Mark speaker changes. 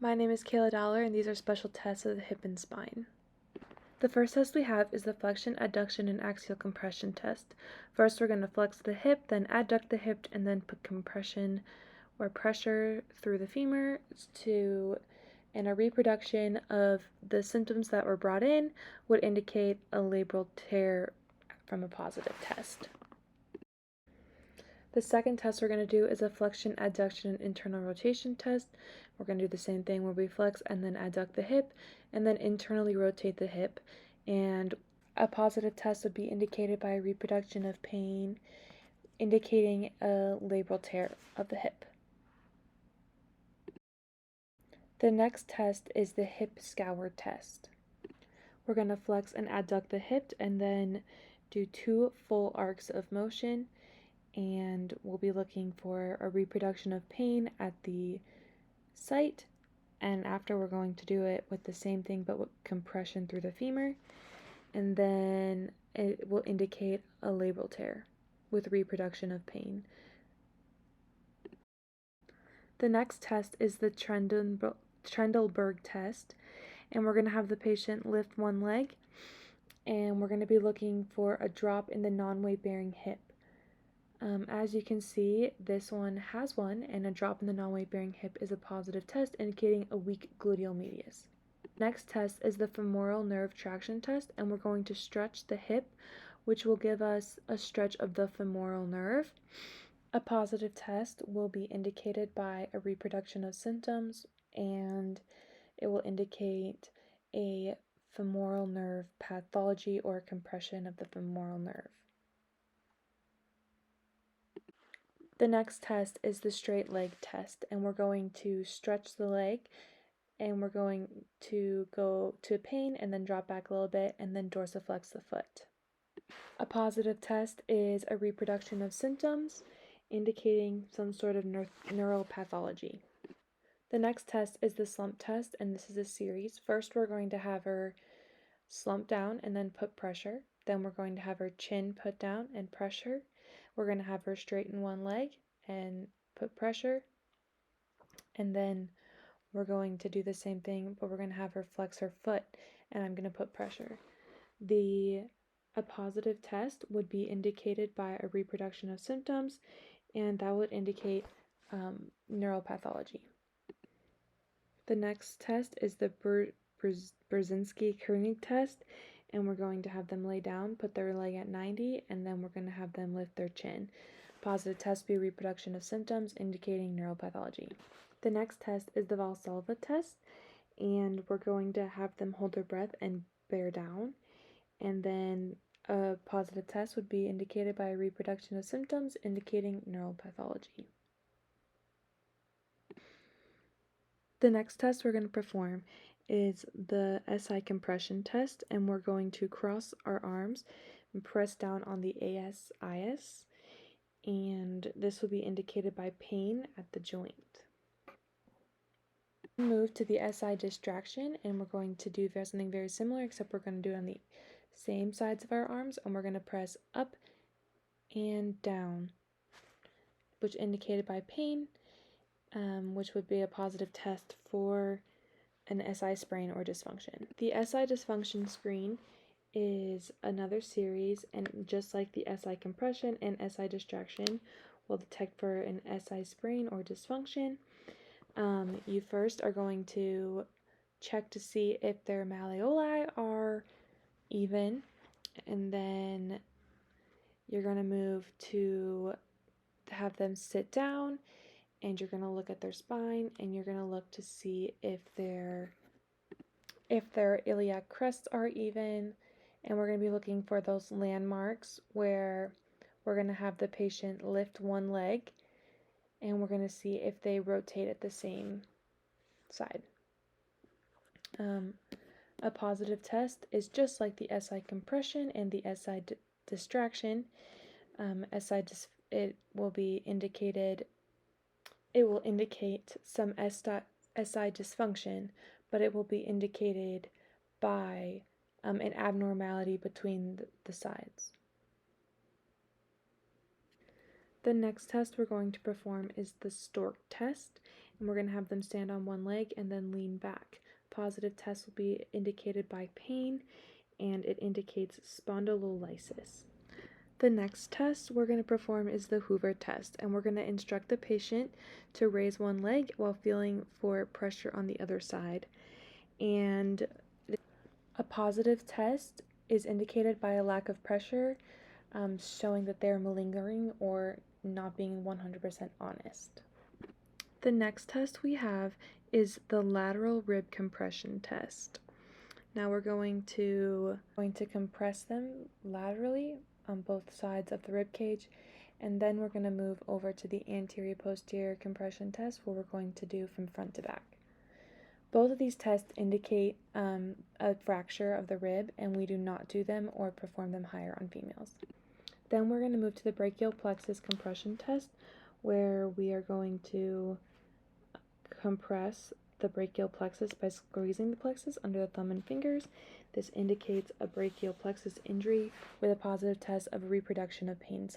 Speaker 1: My name is Kayla Dollar, and these are special tests of the hip and spine. The first test we have is the flexion, adduction, and axial compression test. First, we're going to flex the hip, then adduct the hip, and then put compression or pressure through the femur and a reproduction of the symptoms that were brought in would indicate a labral tear from a positive test. The second test we're going to do is a flexion, adduction, and internal rotation test. We're going to do the same thing where we flex and then adduct the hip and then internally rotate the hip. And a positive test would be indicated by a reproduction of pain, indicating a labral tear of the hip. The next test is the hip scour test. We're going to flex and adduct the hip and then do 2 full arcs of motion, and we'll be looking for a reproduction of pain at the site, and after we're going to do it with the same thing but with compression through the femur, and then it will indicate a labral tear with reproduction of pain. The next test is the Trendelenburg test, and we're going to have the patient lift one leg, and we're going to be looking for a drop in the non-weight bearing hip. As you can see, this one has one, and a drop in the non-weight bearing hip is a positive test indicating a weak gluteal medius. Next test is the femoral nerve traction test, and we're going to stretch the hip, which will give us a stretch of the femoral nerve. A positive test will be indicated by a reproduction of symptoms, and it will indicate a femoral nerve pathology or compression of the femoral nerve. The next test is the straight leg test, and we're going to stretch the leg, and we're going to go to pain and then drop back a little bit and then dorsiflex the foot. A positive test is a reproduction of symptoms indicating some sort of neuropathology. The next test is the slump test, and this is a series. First, we're going to have her slump down and then put pressure. Then we're going to have her chin put down and pressure. We're going to have her straighten one leg and put pressure. And then we're going to do the same thing, but we're going to have her flex her foot, and I'm going to put pressure. A positive test would be indicated by a reproduction of symptoms, and that would indicate neuropathology. The next test is the Brzezinski-Koenig test, and we're going to have them lay down, put their leg at 90, and then we're going to have them lift their chin. Positive test be reproduction of symptoms indicating neuropathology. The next test is the Valsalva test, and we're going to have them hold their breath and bear down, and then a positive test would be indicated by a reproduction of symptoms indicating neuropathology. The next test we're going to perform is the SI compression test, and we're going to cross our arms and press down on the AS-IS, and this will be indicated by pain at the joint. Move to the SI distraction, and we're going to do something very similar, except we're going to do it on the same sides of our arms, and we're going to press up and down, which indicated by pain, which would be a positive test for an SI sprain or dysfunction. The SI dysfunction screen is another series, and just like the SI compression and SI distraction will detect for an SI sprain or dysfunction. You first are going to check to see if their malleoli are even, and then you're going to move to have them sit down, and you're going to look at their spine, and you're going to look to see if their iliac crests are even, and we're going to be looking for those landmarks where we're going to have the patient lift one leg, and we're going to see if they rotate at the same side. A positive test is just like the SI compression and the SI distraction. It will indicate some SI dysfunction, but it will be indicated by an abnormality between the sides. The next test we're going to perform is the Stork test, And we're going to have them stand on one leg and then lean back. Positive test will be indicated by pain, and it indicates spondylolysis. The next test we're going to perform is the Hoover test, and we're going to instruct the patient to raise one leg while feeling for pressure on the other side. And a positive test is indicated by a lack of pressure, showing that they're malingering or not being 100% honest. The next test we have is the lateral rib compression test. Now we're going to compress them laterally on both sides of the rib cage, and then we're going to move over to the anterior posterior compression test, where we're going to do from front to back. Both of these tests indicate a fracture of the rib, and we do not do them or perform them higher on females. Then we're going to move to the brachial plexus compression test, where we are going to compress the brachial plexus by squeezing the plexus under the thumb and fingers. This indicates a brachial plexus injury with a positive test of reproduction of pain